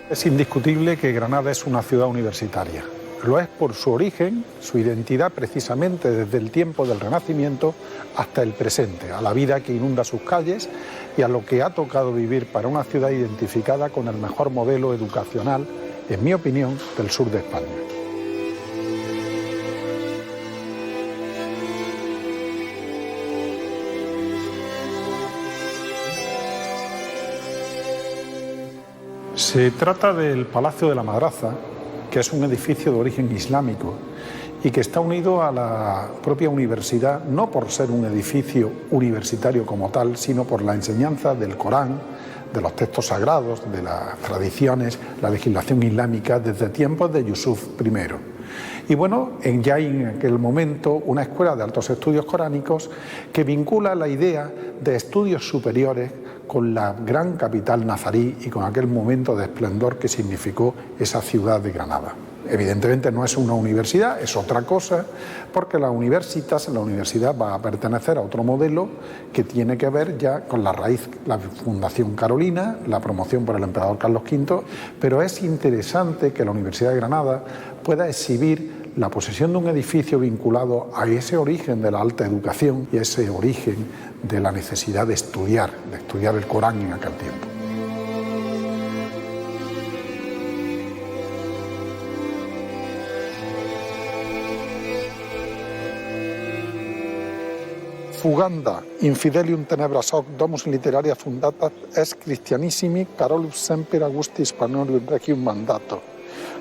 Es indiscutible que Granada es una ciudad universitaria. Lo es por su origen, su identidad precisamente desde el tiempo del Renacimiento hasta el presente, a la vida que inunda sus calles y a lo que ha tocado vivir para una ciudad identificada con el mejor modelo educacional, en mi opinión, del sur de España. Se trata del Palacio de la Madraza, que es un edificio de origen islámico y que está unido a la propia universidad, no por ser un edificio universitario como tal, sino por la enseñanza del Corán, de los textos sagrados, de las tradiciones, la legislación islámica desde tiempos de Yusuf I. Y bueno, ya en aquel momento una escuela de altos estudios coránicos que vincula la idea de estudios superiores con la gran capital nazarí y con aquel momento de esplendor que significó esa ciudad de Granada. Evidentemente no es una universidad, es otra cosa, porque la universidad va a pertenecer a otro modelo que tiene que ver ya con la raíz, la Fundación Carolina, la promoción por el emperador Carlos V, pero es interesante que la Universidad de Granada pueda exhibir la posesión de un edificio vinculado a ese origen de la alta educación y ese origen de la necesidad de estudiar el Corán en aquel tiempo. Fuganda, infidelium tenebras hoc domus literaria fundata est Christianissimi Carolus semper Augusti Hispanorum regium mandato,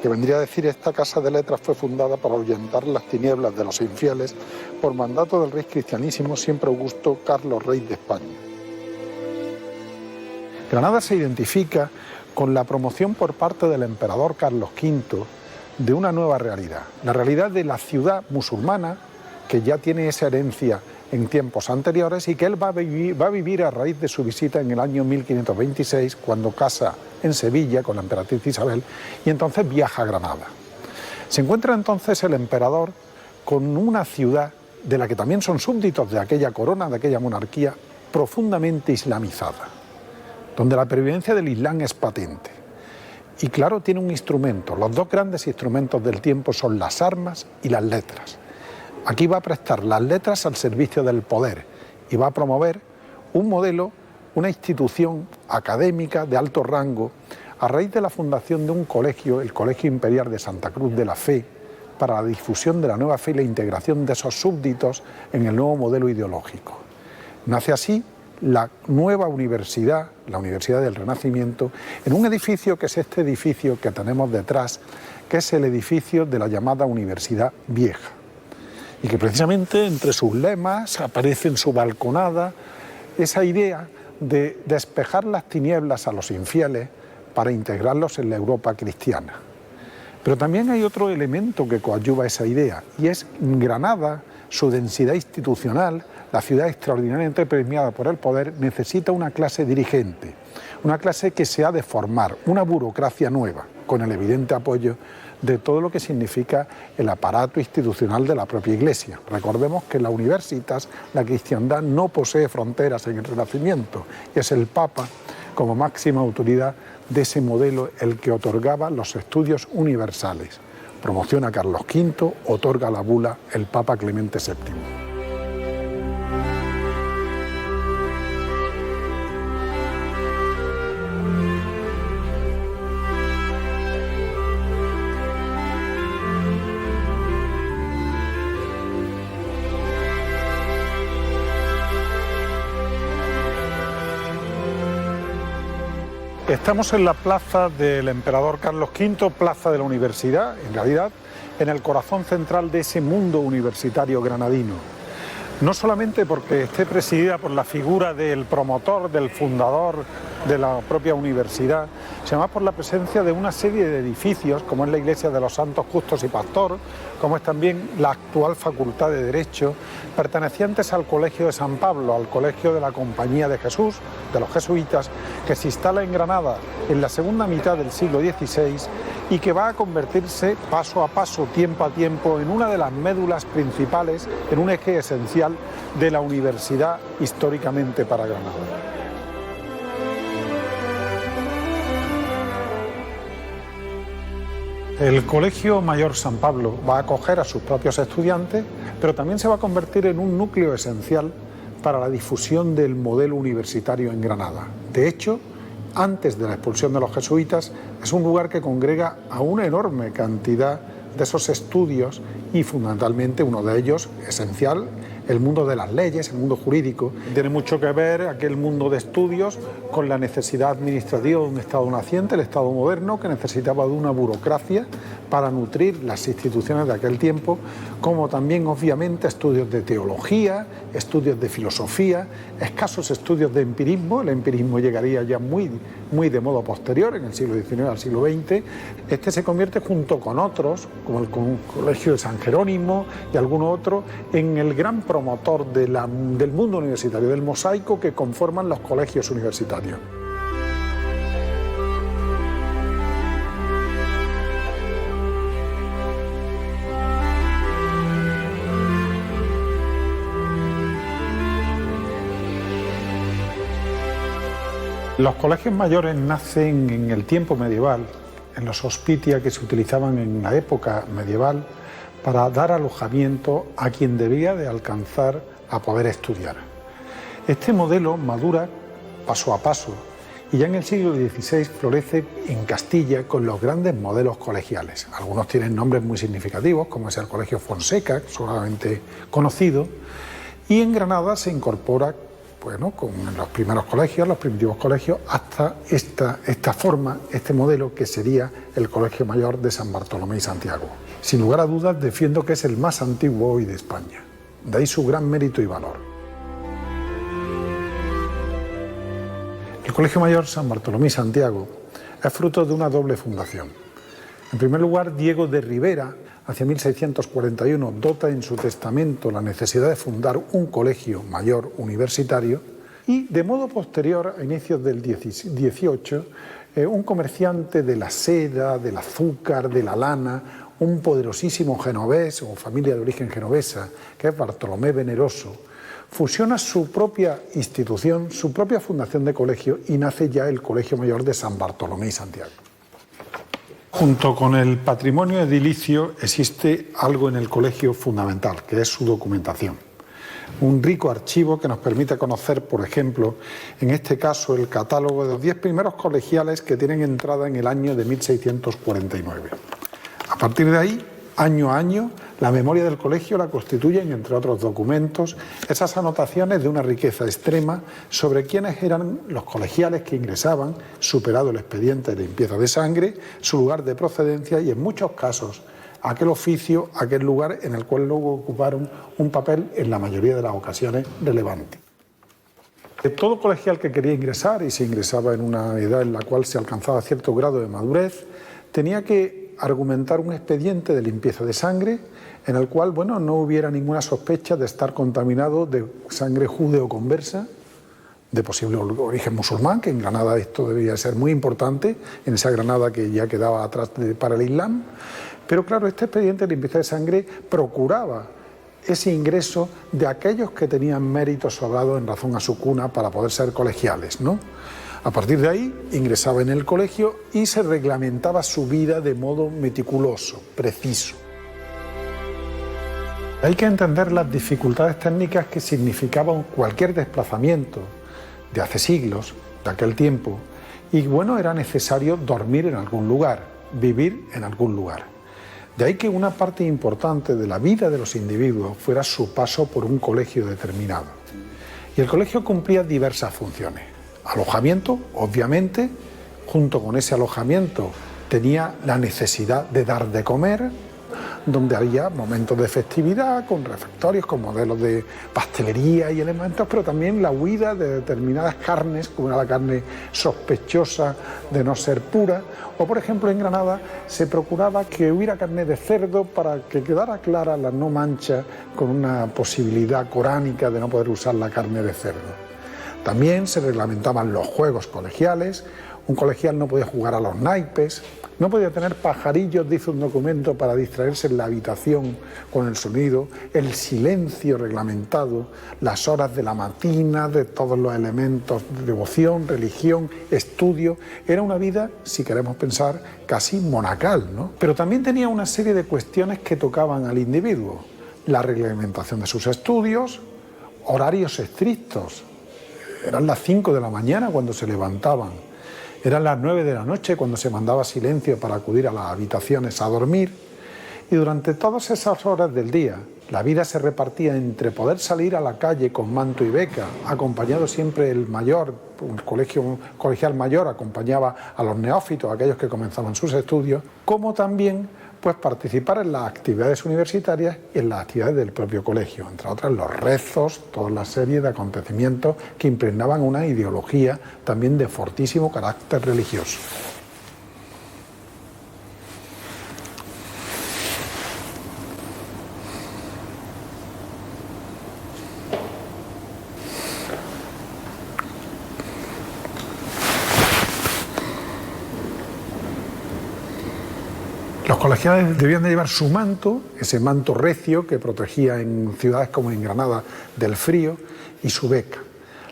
que vendría a decir: esta casa de letras fue fundada para ahuyentar las tinieblas de los infieles por mandato del rey cristianísimo siempre Augusto Carlos, rey de España. Granada se identifica con la promoción por parte del emperador Carlos V de una nueva realidad, la realidad de la ciudad musulmana, que ya tiene esa herencia en tiempos anteriores y que él va a vivir a raíz de su visita en el año 1526, cuando casa en Sevilla con la emperatriz Isabel y entonces viaja a Granada. Se encuentra entonces el emperador con una ciudad de la que también son súbditos de aquella corona, de aquella monarquía, profundamente islamizada, donde la pervivencia del Islam es patente. Y claro, tiene un instrumento, los dos grandes instrumentos del tiempo son las armas y las letras. Aquí va a prestar las letras al servicio del poder y va a promover un modelo, una institución académica de alto rango a raíz de la fundación de un colegio, el Colegio Imperial de Santa Cruz de la Fe, para la difusión de la nueva fe y la integración de esos súbditos en el nuevo modelo ideológico. Nace así la nueva universidad, la Universidad del Renacimiento, en un edificio que es este edificio que tenemos detrás, que es el edificio de la llamada Universidad Vieja. Y que precisamente entre sus lemas aparece en su balconada esa idea de despejar las tinieblas a los infieles para integrarlos en la Europa cristiana. Pero también hay otro elemento que coadyuva esa idea, y es Granada, su densidad institucional, la ciudad extraordinariamente premiada por el poder, necesita una clase dirigente, una clase que se ha de formar, una burocracia nueva, con el evidente apoyo de todo lo que significa el aparato institucional de la propia Iglesia. Recordemos que en la Universitas la cristiandad no posee fronteras en el Renacimiento, y es el Papa, como máxima autoridad de ese modelo, el que otorgaba los estudios universales. Promociona a Carlos V, otorga la bula el Papa Clemente VII. Estamos en la plaza del emperador Carlos V, plaza de la universidad, en realidad, en el corazón central de ese mundo universitario granadino. No solamente porque esté presidida por la figura del promotor, del fundador de la propia universidad, sino más por la presencia de una serie de edificios, como es la Iglesia de los Santos Justos y Pastor, como es también la actual Facultad de Derecho, pertenecientes al Colegio de San Pablo, al Colegio de la Compañía de Jesús, de los jesuitas, que se instala en Granada en la segunda mitad del siglo XVI y que va a convertirse paso a paso, tiempo a tiempo, en una de las médulas principales, en un eje esencial de la universidad históricamente para Granada. El Colegio Mayor San Pablo va a acoger a sus propios estudiantes, pero también se va a convertir en un núcleo esencial para la difusión del modelo universitario en Granada. De hecho, antes de la expulsión de los jesuitas, es un lugar que congrega a una enorme cantidad de esos estudios y fundamentalmente uno de ellos esencial, el mundo de las leyes, el mundo jurídico. Tiene mucho que ver aquel mundo de estudios con la necesidad administrativa de un Estado naciente, el Estado moderno, que necesitaba de una burocracia para nutrir las instituciones de aquel tiempo, como también obviamente estudios de teología, estudios de filosofía, escasos estudios de empirismo. El empirismo llegaría ya muy de modo posterior, en el siglo XIX al siglo XX. Este se convierte junto con otros, como el Colegio de San Jerónimo y alguno otro, en el gran promotor del mundo universitario, del mosaico que conforman los colegios universitarios. Los colegios mayores nacen en el tiempo medieval, en los hospitia que se utilizaban en la época medieval para dar alojamiento a quien debía de alcanzar a poder estudiar. Este modelo madura paso a paso y ya en el siglo XVI florece en Castilla con los grandes modelos colegiales. Algunos tienen nombres muy significativos, como es el Colegio Fonseca, solamente conocido, y en Granada se incorpora con los primeros colegios, los primitivos colegios, hasta esta forma, este modelo que sería el Colegio Mayor de San Bartolomé y Santiago. Sin lugar a dudas, defiendo que es el más antiguo hoy de España. De ahí su gran mérito y valor. El Colegio Mayor San Bartolomé y Santiago es fruto de una doble fundación. En primer lugar, Diego de Rivera, hacia 1641, dota en su testamento la necesidad de fundar un colegio mayor universitario y, de modo posterior, a inicios del XVIII, un comerciante de la seda, del azúcar, de la lana, un poderosísimo genovés o familia de origen genovesa, que es Bartolomé Veneroso, fusiona su propia institución, su propia fundación de colegio y nace ya el Colegio Mayor de San Bartolomé y Santiago. Junto con el patrimonio edilicio existe algo en el colegio fundamental, que es su documentación. Un rico archivo que nos permite conocer, por ejemplo, en este caso, el catálogo de los 10 primeros colegiales que tienen entrada en el año de 1649. A partir de ahí, año a año, la memoria del colegio la constituyen, entre otros documentos, esas anotaciones de una riqueza extrema sobre quiénes eran los colegiales que ingresaban, superado el expediente de limpieza de sangre, su lugar de procedencia y, en muchos casos, aquel oficio, aquel lugar en el cual luego ocuparon un papel, en la mayoría de las ocasiones, relevante. Todo colegial que quería ingresar, y se ingresaba en una edad en la cual se alcanzaba cierto grado de madurez, tenía que argumentar un expediente de limpieza de sangre en el cual no hubiera ninguna sospecha de estar contaminado de sangre judeo-conversa, de posible origen musulmán, que en Granada esto debía ser muy importante, en esa Granada que ya quedaba atrás para el Islam. Pero claro, este expediente de limpieza de sangre procuraba ese ingreso de aquellos que tenían méritos sobrados en razón a su cuna para poder ser colegiales, ¿no? A partir de ahí ingresaba en el colegio y se reglamentaba su vida de modo meticuloso, preciso. Hay que entender las dificultades técnicas que significaban cualquier desplazamiento de hace siglos, de aquel tiempo, y era necesario dormir en algún lugar, vivir en algún lugar. De ahí que una parte importante de la vida de los individuos fuera su paso por un colegio determinado. Y el colegio cumplía diversas funciones. Alojamiento, obviamente, junto con ese alojamiento tenía la necesidad de dar de comer, donde había momentos de festividad, con refectorios, con modelos de pastelería y elementos, pero también la huida de determinadas carnes, como era la carne sospechosa de no ser pura, o por ejemplo en Granada se procuraba que hubiera carne de cerdo para que quedara clara la no mancha con una posibilidad coránica de no poder usar la carne de cerdo. También se reglamentaban los juegos colegiales. Un colegial no podía jugar a los naipes, no podía tener pajarillos, dice un documento, para distraerse en la habitación con el sonido, el silencio reglamentado, las horas de la matina, de todos los elementos de devoción, religión, estudio. Era una vida, si queremos pensar, casi monacal, ¿no? Pero también tenía una serie de cuestiones que tocaban al individuo. La reglamentación de sus estudios, horarios estrictos. Eran las 5 de la mañana cuando se levantaban. Eran las 9 de la noche cuando se mandaba silencio para acudir a las habitaciones a dormir. Y durante todas esas horas del día, la vida se repartía entre poder salir a la calle con manto y beca, acompañado siempre el mayor, un colegial mayor acompañaba a los neófitos, aquellos que comenzaban sus estudios, como también pues participar en las actividades universitarias y en las actividades del propio colegio, entre otras los rezos, toda la serie de acontecimientos que impregnaban una ideología también de fortísimo carácter religioso. Los colegiales debían de llevar su manto, ese manto recio que protegía en ciudades como en Granada del frío, y su beca.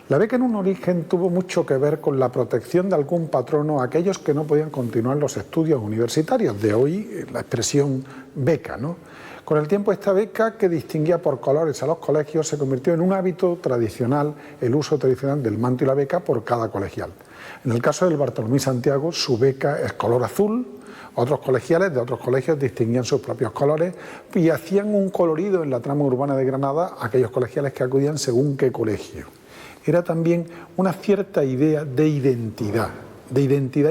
La beca en un origen tuvo mucho que ver con la protección de algún patrono a aquellos que no podían continuar los estudios universitarios, de hoy la expresión beca, ¿no? Con el tiempo esta beca, que distinguía por colores a los colegios, se convirtió en un hábito tradicional, el uso tradicional del manto y la beca por cada colegial. En el caso del Bartolomé Santiago, su beca es color azul. Otros colegiales de otros colegios distinguían sus propios colores y hacían un colorido en la trama urbana de Granada a aquellos colegiales que acudían según qué colegio. Era también una cierta idea de identidad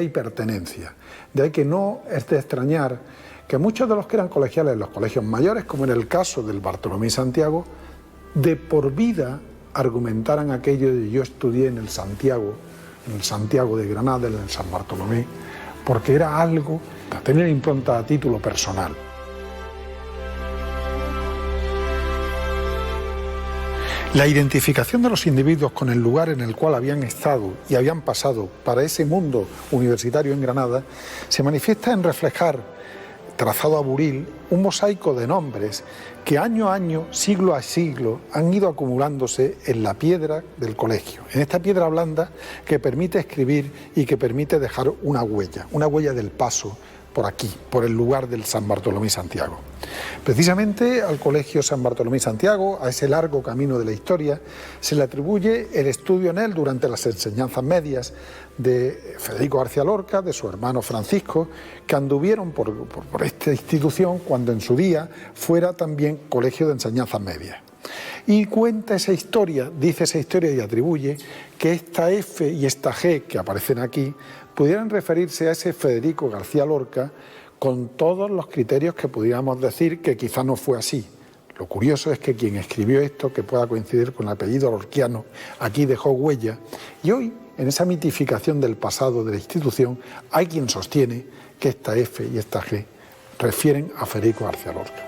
y pertenencia. De ahí que no es de extrañar que muchos de los que eran colegiales en los colegios mayores, como en el caso del Bartolomé Santiago, de por vida argumentaran aquello de yo estudié en el Santiago de Granada, en el San Bartolomé, porque era algo a tener impronta a título personal. La identificación de los individuos con el lugar en el cual habían estado y habían pasado para ese mundo universitario en Granada se manifiesta en reflejar, trazado a buril, un mosaico de nombres que año a año, siglo a siglo, han ido acumulándose en la piedra del colegio, en esta piedra blanda que permite escribir y que permite dejar una huella del paso por aquí, por el lugar del San Bartolomé Santiago. Precisamente al Colegio San Bartolomé Santiago, a ese largo camino de la historia, se le atribuye el estudio en él durante las enseñanzas medias de Federico García Lorca, de su hermano Francisco, que anduvieron por esta institución cuando en su día fuera también colegio de enseñanzas medias. Y cuenta esa historia, dice esa historia y atribuye que esta F y esta G que aparecen aquí pudieran referirse a ese Federico García Lorca con todos los criterios que pudiéramos decir que quizá no fue así. Lo curioso es que quien escribió esto, que pueda coincidir con el apellido lorquiano, aquí dejó huella, y hoy, en esa mitificación del pasado de la institución, hay quien sostiene que esta F y esta G refieren a Federico García Lorca.